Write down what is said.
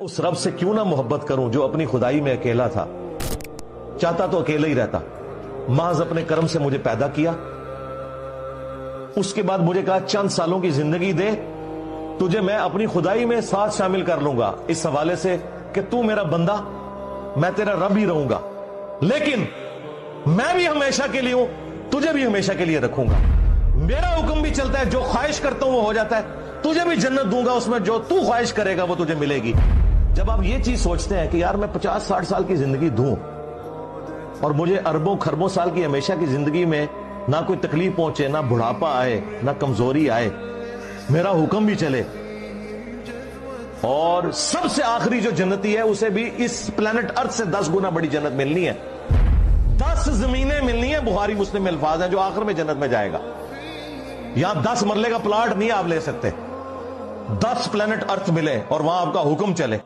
उस रब से क्यों ना मोहब्बत करूं जो अपनी खुदाई में अकेला था, चाहता तो अकेला ही रहता, महज अपने कर्म से मुझे पैदा किया, उसके बाद मुझे कहा चंद सालों की जिंदगी दे, तुझे मैं अपनी खुदाई में साथ शामिल कर लूंगा, इस हवाले से कि तू मेरा बंदा, मैं तेरा रब ही रहूंगा, लेकिन मैं भी हमेशा के लिए हूं, तुझे भी हमेशा के लिए रखूंगा, मेरा हुक्म भी चलता है, जो ख्वाहिश करता हूं वो हो जाता है, तुझे भी जन्नत दूंगा, उसमें जो तू ख्वाहिश करेगा वो तुझे मिलेगी। जब आप ये चीज सोचते हैं कि यार मैं 50-60 साल की जिंदगी दूं और मुझे अरबों खरबों साल की हमेशा की जिंदगी में ना कोई तकलीफ पहुंचे, ना बुढ़ापा आए, ना कमजोरी आए, मेरा हुक्म भी चले, और सबसे आखिरी जो जन्नती है उसे भी इस प्लेनेट अर्थ से 10 गुना बड़ी जन्नत मिलनी है, 10 जमीनें मिलनी है, बुखारी मुस्लिम में अल्फाज है, जो आखिर में जन्नत में जाएगा। यहां 10 मरले का प्लाट नहीं आप ले सकते, 10 प्लेनेट अर्थ मिले और वहां आपका हुक्म चले।